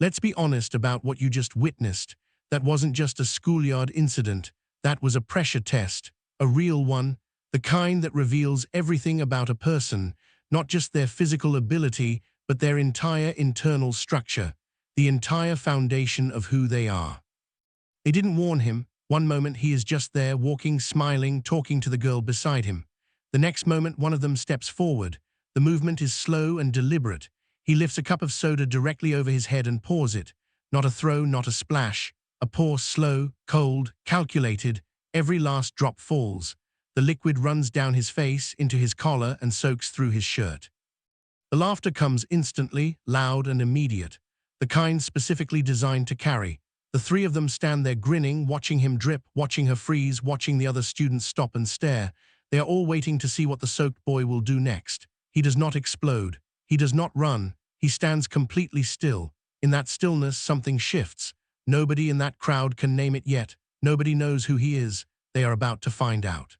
Let's be honest about what you just witnessed. That wasn't just a schoolyard incident. That was a pressure test, a real one, the kind that reveals everything about a person, not just their physical ability, but their entire internal structure, the entire foundation of who they are. They didn't warn him. One moment he is just there, walking, smiling, talking to the girl beside him. The next moment one of them steps forward. The movement is slow and deliberate. He lifts a cup of soda directly over his head and pours it. Not a throw, not a splash. A pour, slow, cold, calculated. Every last drop falls. The liquid runs down his face, into his collar, and soaks through his shirt. The laughter comes instantly, loud and immediate, the kind specifically designed to carry. The three of them stand there grinning, watching him drip, watching her freeze, watching the other students stop and stare. They are all waiting to see what the soaked boy will do next. He does not explode. He does not run. He stands completely still. In that stillness, something shifts. Nobody in that crowd can name it yet. Nobody knows who he is. They are about to find out.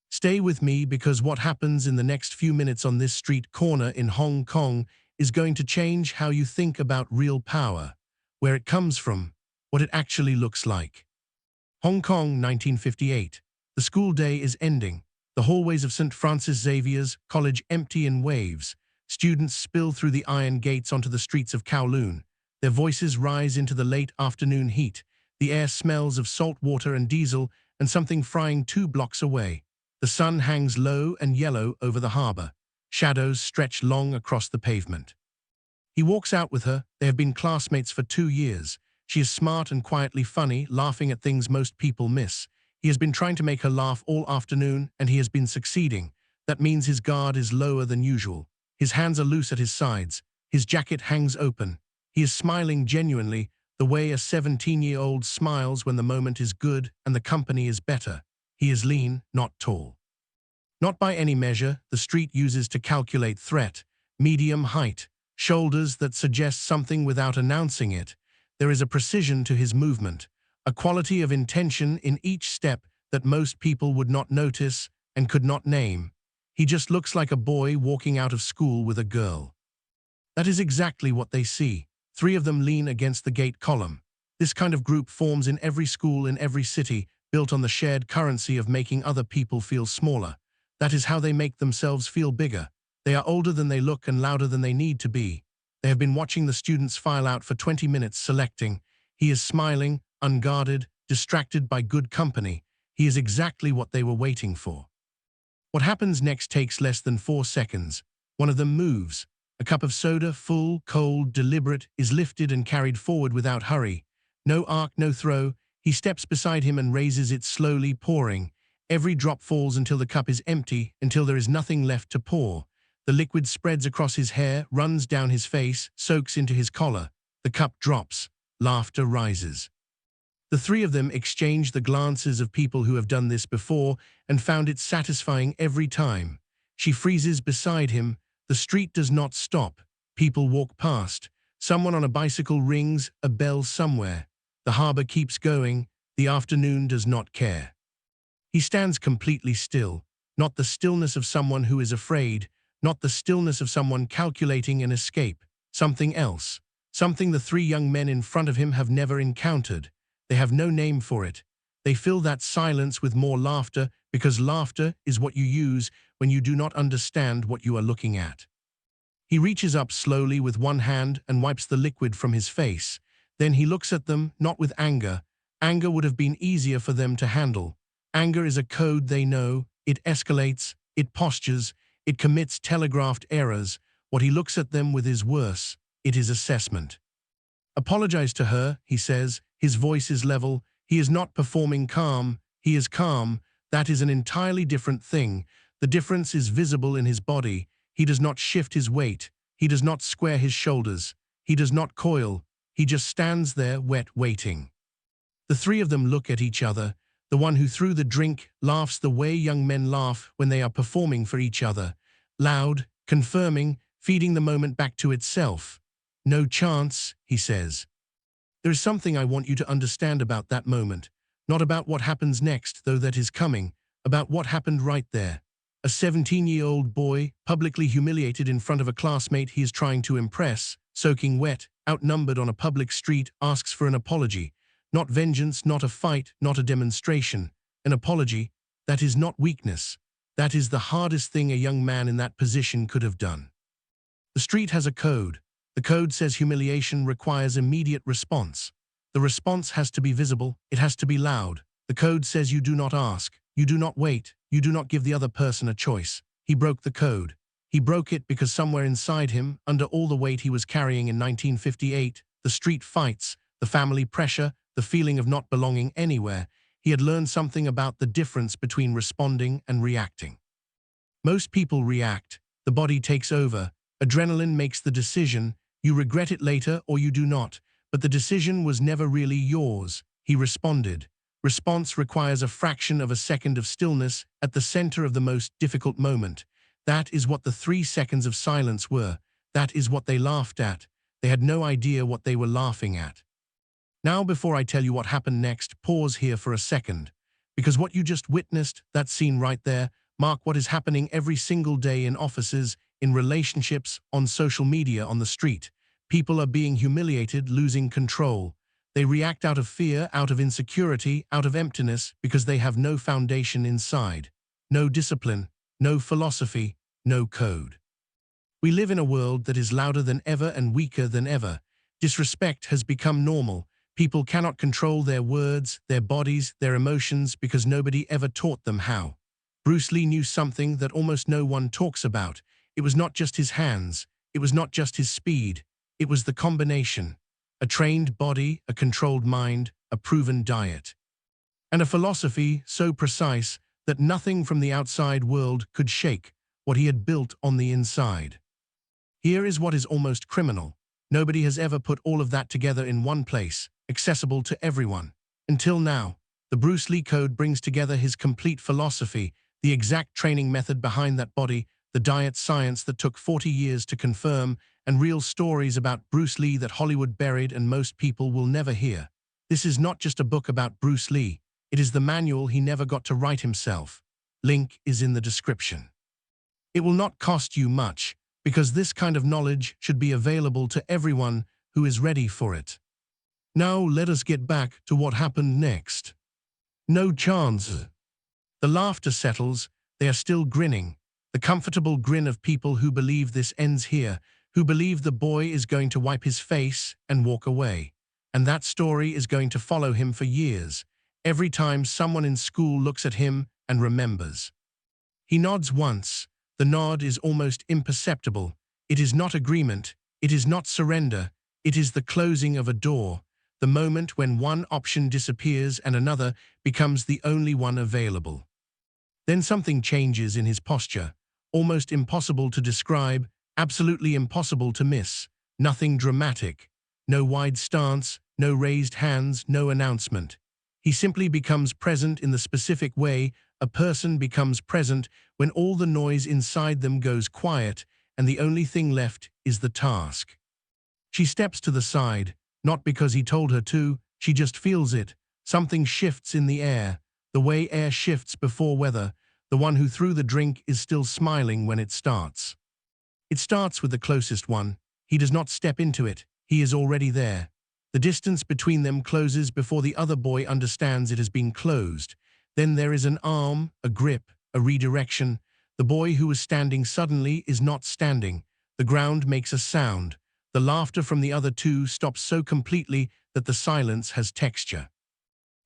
Stay with me, because what happens in the next few minutes on this street corner in Hong Kong is going to change how you think about real power, where it comes from, what it actually looks like. Hong Kong, 1958. The school day is ending. The hallways of St. Francis Xavier's College empty in waves. Students spill through the iron gates onto the streets of Kowloon. Their voices rise into the late afternoon heat. The air smells of salt water and diesel and something frying 2 blocks away. The sun hangs low and yellow over the harbor. Shadows stretch long across the pavement. He walks out with her. They have been classmates for 2 years. She is smart and quietly funny, laughing at things most people miss. He has been trying to make her laugh all afternoon, and he has been succeeding. That means his guard is lower than usual. His hands are loose at his sides. His jacket hangs open. He is smiling genuinely, the way a 17-year-old smiles when the moment is good and the company is better. He is lean, not tall. Not by any measure the street uses to calculate threat. Medium height, shoulders that suggest something without announcing it. There is a precision to his movement, a quality of intention in each step that most people would not notice and could not name. He just looks like a boy walking out of school with a girl. That is exactly what they see. 3 of them lean against the gate column. This kind of group forms in every school in every city, built on the shared currency of making other people feel smaller. That is how they make themselves feel bigger. They are older than they look and louder than they need to be. They have been watching the students file out for 20 minutes selecting. He is smiling, unguarded, distracted by good company. He is exactly what they were waiting for. What happens next takes less than 4 seconds. One of them moves. A cup of soda, full, cold, deliberate, is lifted and carried forward without hurry. No arc, no throw. He steps beside him and raises it slowly, pouring. Every drop falls until the cup is empty, until there is nothing left to pour. The liquid spreads across his hair, runs down his face, soaks into his collar. The cup drops. Laughter rises. The 3 of them exchange the glances of people who have done this before and found it satisfying every time. She freezes beside him. The street does not stop. People walk past. Someone on a bicycle rings a bell somewhere. The harbor keeps going. The afternoon does not care. He stands completely still, not the stillness of someone who is afraid, not the stillness of someone calculating an escape. Something else. Something the 3 young men in front of him have never encountered. They have no name for it. They fill that silence with more laughter, because laughter is what you use when you do not understand what you are looking at. He reaches up slowly with one hand and wipes the liquid from his face. Then he looks at them, not with anger. Anger would have been easier for them to handle. Anger is a code they know. It escalates, it postures, it commits telegraphed errors. What he looks at them with is worse. It is assessment. Apologize to her, he says. His voice is level. He is not performing calm. He is calm. That is an entirely different thing. The difference is visible in his body. He does not shift his weight. He does not square his shoulders. He does not coil. He just stands there, wet, waiting. The 3 of them look at each other. The one who threw the drink laughs the way young men laugh when they are performing for each other. Loud, confirming, feeding the moment back to itself. No chance, he says. There is something I want you to understand about that moment. Not about what happens next, though that is coming. About what happened right there. A 17-year-old boy, publicly humiliated in front of a classmate he is trying to impress, soaking wet, outnumbered on a public street, asks for an apology. Not vengeance, not a fight, not a demonstration. An apology. That is not weakness. That is the hardest thing a young man in that position could have done. The street has a code. The code says humiliation requires immediate response. The response has to be visible, it has to be loud. The code says you do not ask, you do not wait, you do not give the other person a choice. He broke the code. He broke it because somewhere inside him, under all the weight he was carrying in 1958, the street fights, the family pressure, the feeling of not belonging anywhere, he had learned something about the difference between responding and reacting. Most people react, the body takes over, adrenaline makes the decision, you regret it later or you do not, but the decision was never really yours. He responded. Response requires a fraction of a second of stillness at the center of the most difficult moment. That is what the 3 seconds of silence were. That is what they laughed at. They had no idea what they were laughing at. Now, before I tell you what happened next, pause here for a second. Because what you just witnessed, that scene right there, mark what is happening every single day in offices, in relationships, on social media, on the street. People are being humiliated, losing control. They react out of fear, out of insecurity, out of emptiness, because they have no foundation inside. No discipline, no philosophy, no code. We live in a world that is louder than ever and weaker than ever. Disrespect has become normal. People cannot control their words, their bodies, their emotions because nobody ever taught them how. Bruce Lee knew something that almost no one talks about. It was not just his hands. It was not just his speed. It was the combination. A trained body, a controlled mind, a proven diet. And a philosophy so precise that nothing from the outside world could shake what he had built on the inside. Here is what is almost criminal. Nobody has ever put all of that together in one place, accessible to everyone. Until now, the Bruce Lee Code brings together his complete philosophy, the exact training method behind that body, the diet science that took 40 years to confirm, and real stories about Bruce Lee that Hollywood buried and most people will never hear. This is not just a book about Bruce Lee. It is the manual he never got to write himself. Link is in the description. It will not cost you much, because this kind of knowledge should be available to everyone who is ready for it. Now let us get back to what happened next. No chance. The laughter settles, they are still grinning. The comfortable grin of people who believe this ends here, who believe the boy is going to wipe his face and walk away. And that story is going to follow him for years, every time someone in school looks at him and remembers. He nods once. The nod is almost imperceptible. It is not agreement. It is not surrender. It is the closing of a door, the moment when one option disappears and another becomes the only one available. Then something changes in his posture, almost impossible to describe, absolutely impossible to miss. Nothing dramatic, no wide stance, no raised hands, no announcement. He simply becomes present in the specific way a person becomes present when all the noise inside them goes quiet and the only thing left is the task. She steps to the side, not because he told her to, she just feels it. Something shifts in the air, the way air shifts before weather. The one who threw the drink is still smiling when it starts. It starts with the closest one. He does not step into it. He is already there. The distance between them closes before the other boy understands it has been closed. Then there is an arm, a grip, a redirection. The boy who was standing suddenly is not standing. The ground makes a sound. The laughter from the other two stops so completely that the silence has texture.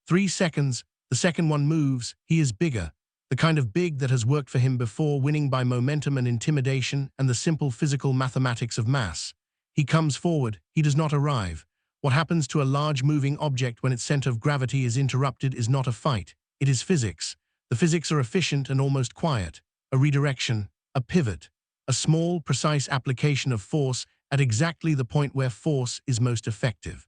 3 seconds, the second one moves. He is bigger. The kind of big that has worked for him before, winning by momentum and intimidation and the simple physical mathematics of mass. He comes forward. He does not arrive. What happens to a large moving object when its center of gravity is interrupted is not a fight. It is physics. The physics are efficient and almost quiet. A redirection, a pivot, a small, precise application of force at exactly the point where force is most effective.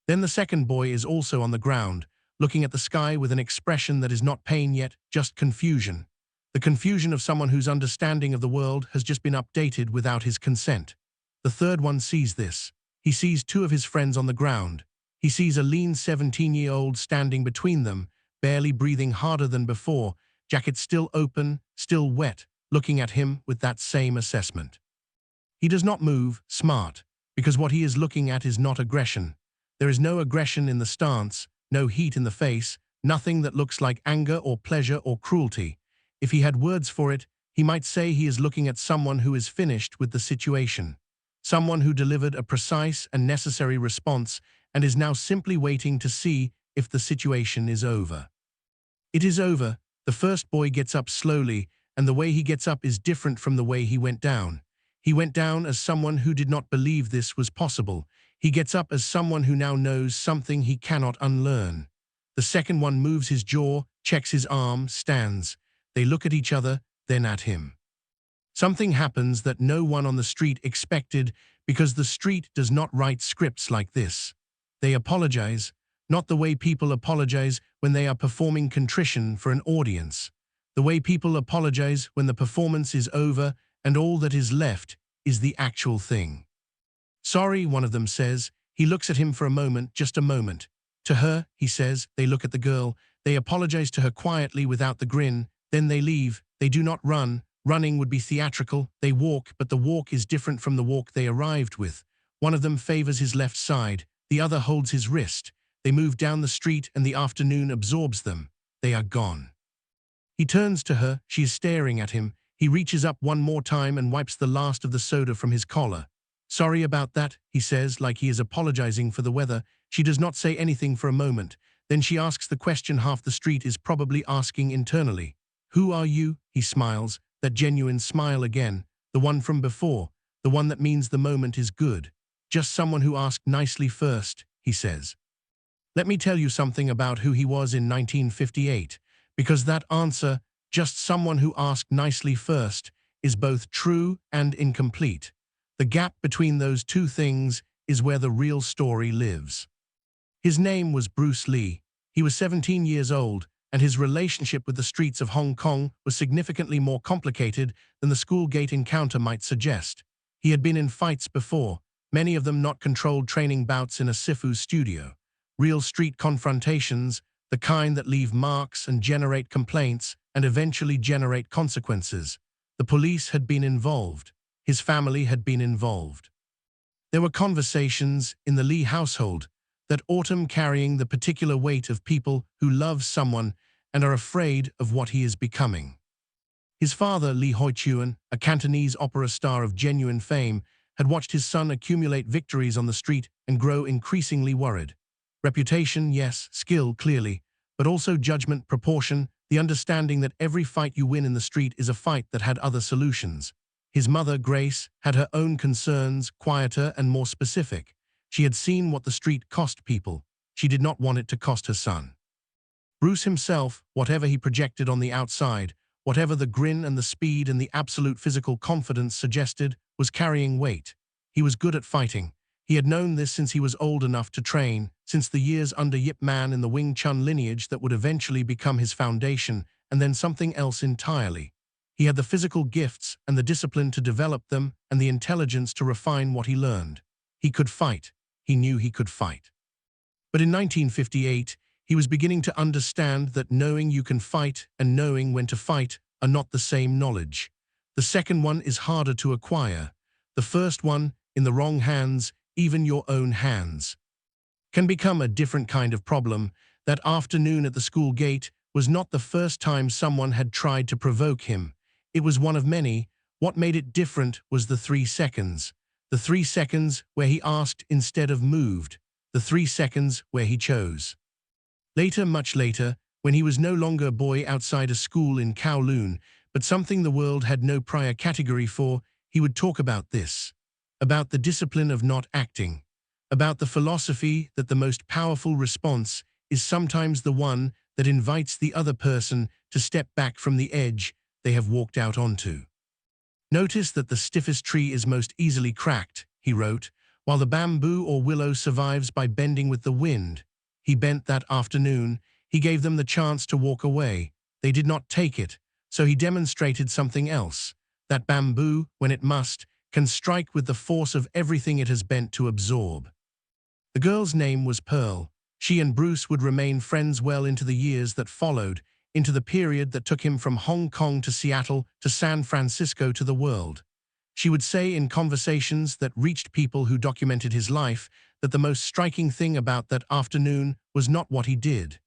Then the second boy is also on the ground, looking at the sky with an expression that is not pain yet, just confusion. The confusion of someone whose understanding of the world has just been updated without his consent. The third one sees this. He sees 2 of his friends on the ground. He sees a lean 17-year-old standing between them, barely breathing harder than before, jacket still open, still wet, looking at him with that same assessment. He does not move, smart. because what he is looking at is not aggression. There is no aggression in the stance, no heat in the face, nothing that looks like anger or pleasure or cruelty. If he had words for it, he might say he is looking at someone who is finished with the situation. Someone who delivered a precise and necessary response and is now simply waiting to see if the situation is over. It is over. The first boy gets up slowly, and the way he gets up is different from the way he went down. He went down as someone who did not believe this was possible. He gets up as someone who now knows something he cannot unlearn. The second one moves his jaw, checks his arm, stands. They look at each other, then at him. Something happens that no one on the street expected, because the street does not write scripts like this. They apologize, not the way people apologize when they are performing contrition for an audience. The way people apologize when the performance is over and all that is left is the actual thing. Sorry, one of them says. He looks at him for a moment, just a moment. To her, he says. They look at the girl. They apologize to her quietly without the grin. Then they leave. They do not run. Running would be theatrical. They walk, but the walk is different from the walk they arrived with. One of them favors his left side. The other holds his wrist. They move down the street and the afternoon absorbs them. They are gone. He turns to her. She is staring at him. He reaches up one more time and wipes the last of the soda from his collar. Sorry about that, he says, like he is apologizing for the weather. She does not say anything for a moment. Then she asks the question half the street is probably asking internally. Who are you? He smiles, that genuine smile again, the one from before, the one that means the moment is good. Just someone who asked nicely first, he says. Let me tell you something about who he was in 1958, because that answer, just someone who asked nicely first, is both true and incomplete. The gap between those two things is where the real story lives. His name was Bruce Lee. He was 17 years old, and his relationship with the streets of Hong Kong was significantly more complicated than the school gate encounter might suggest. He had been in fights before, many of them not controlled training bouts in a Sifu studio. Real street confrontations, the kind that leave marks and generate complaints and eventually generate consequences. The police had been involved. His family had been involved. There were conversations in the Lee household, that autumn carrying the particular weight of people who love someone and are afraid of what he is becoming. His father, Lee Hoi-chuan, a Cantonese opera star of genuine fame, had watched his son accumulate victories on the street and grow increasingly worried. Reputation, yes, skill, clearly, but also judgment, proportion, the understanding that every fight you win in the street is a fight that had other solutions. His mother, Grace, had her own concerns, quieter and more specific. She had seen what the street cost people. She did not want it to cost her son. Bruce himself, whatever he projected on the outside, whatever the grin and the speed and the absolute physical confidence suggested, was carrying weight. He was good at fighting. He had known this since he was old enough to train, since the years under Yip Man in the Wing Chun lineage that would eventually become his foundation, and then something else entirely. He had the physical gifts and the discipline to develop them and the intelligence to refine what he learned. He could fight. He knew he could fight. But in 1958, he was beginning to understand that knowing you can fight and knowing when to fight are not the same knowledge. The second one is harder to acquire. The first one, in the wrong hands, even your own hands, can become a different kind of problem. That afternoon at the school gate was not the first time someone had tried to provoke him. It was one of many. What made it different was the 3 seconds. The 3 seconds where he asked instead of moved. The 3 seconds where he chose. Later, much later, when he was no longer a boy outside a school in Kowloon, but something the world had no prior category for, he would talk about this. About the discipline of not acting. About the philosophy that the most powerful response is sometimes the one that invites the other person to step back from the edge they have walked out onto. Notice that the stiffest tree is most easily cracked, he wrote, while the bamboo or willow survives by bending with the wind. He bent that afternoon. He gave them the chance to walk away. They did not take it, so he demonstrated something else. That bamboo, when it must, can strike with the force of everything it has bent to absorb. The girl's name was Pearl. She and Bruce would remain friends well into the years that followed, into the period that took him from Hong Kong to Seattle to San Francisco to the world. She would say in conversations that reached people who documented his life that the most striking thing about that afternoon was not what he did.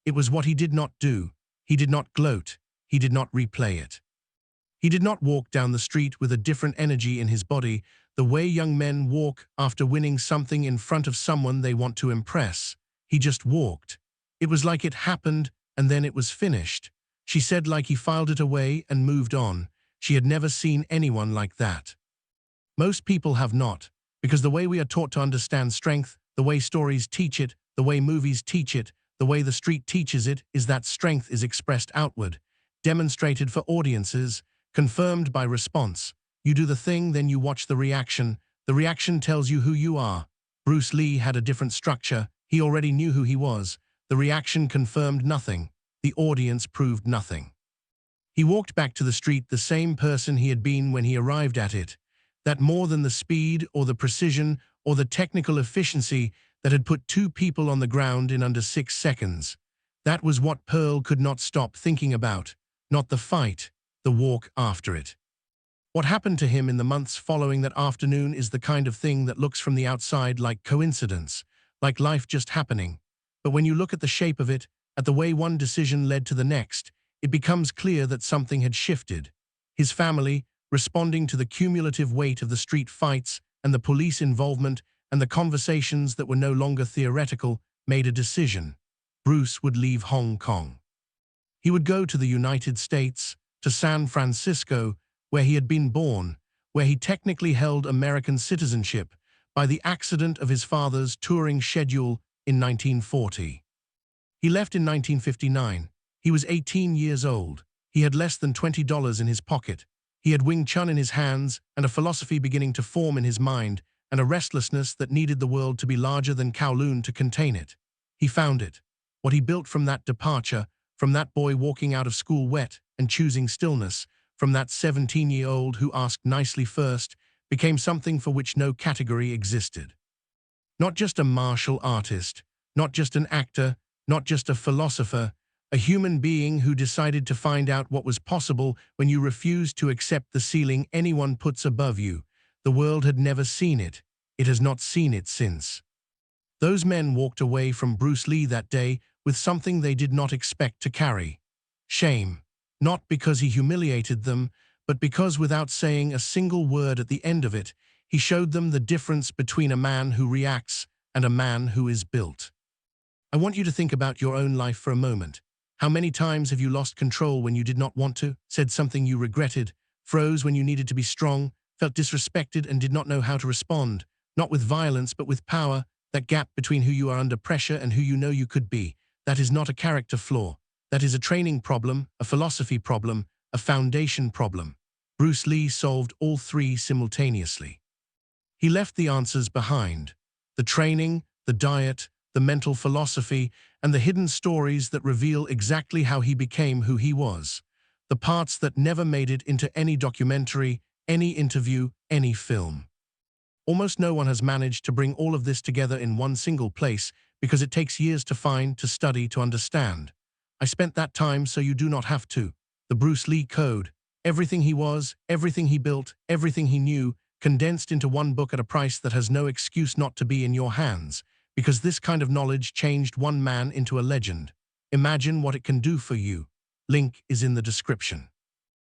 It was what he did not do. He did not gloat. He did not replay it. He did not walk down the street with a different energy in his body, the way young men walk after winning something in front of someone they want to impress. He just walked. It was like it happened, and then it was finished. She said like he filed it away and moved on. She had never seen anyone like that. Most people have not, because the way we are taught to understand strength, the way stories teach it, the way movies teach it, the way the street teaches it, is that strength is expressed outward, demonstrated for audiences, confirmed by response. You do the thing, then you watch the reaction. The reaction tells you who you are. Bruce Lee had a different structure. He already knew who he was. The reaction confirmed nothing. The audience proved nothing. He walked back to the street the same person he had been when he arrived at it. That more than the speed or the precision or the technical efficiency that had put two people on the ground in under 6 seconds. That was what Pearl could not stop thinking about. Not the fight, the walk after it. What happened to him in the months following that afternoon is the kind of thing that looks from the outside like coincidence, like life just happening. But when you look at the shape of it, at the way one decision led to the next, it becomes clear that something had shifted. His family, responding to the cumulative weight of the street fights and the police involvement and the conversations that were no longer theoretical, made a decision. Bruce would leave Hong Kong. He would go to the United States, to San Francisco, where he had been born, where he technically held American citizenship by the accident of his father's touring schedule in 1940. He left in 1959. He was 18 years old. He had less than $20 in his pocket. He had Wing Chun in his hands and a philosophy beginning to form in his mind and a restlessness that needed the world to be larger than Kowloon to contain it. He found it. What he built from that departure, from that boy walking out of school wet and choosing stillness, from that 17-year-old who asked nicely first, became something for which no category existed. Not just a martial artist, not just an actor, not just a philosopher, a human being who decided to find out what was possible when you refused to accept the ceiling anyone puts above you. The world had never seen it. It has not seen it since. Those men walked away from Bruce Lee that day with something they did not expect to carry. Shame. Not because he humiliated them, but because without saying a single word at the end of it, he showed them the difference between a man who reacts and a man who is built. I want you to think about your own life for a moment. How many times have you lost control when you did not want to, said something you regretted, froze when you needed to be strong, felt disrespected and did not know how to respond, not with violence but with power, that gap between who you are under pressure and who you know you could be? That is not a character flaw. That is a training problem, a philosophy problem, a foundation problem. Bruce Lee solved all three simultaneously. He left the answers behind. The training, the diet, the mental philosophy, and the hidden stories that reveal exactly how he became who he was. The parts that never made it into any documentary, any interview, any film. Almost no one has managed to bring all of this together in one single place because it takes years to find, to study, to understand. I spent that time so you do not have to. The Bruce Lee Code. Everything he was, everything he built, everything he knew, condensed into one book at a price that has no excuse not to be in your hands. Because this kind of knowledge changed one man into a legend. Imagine what it can do for you. Link is in the description.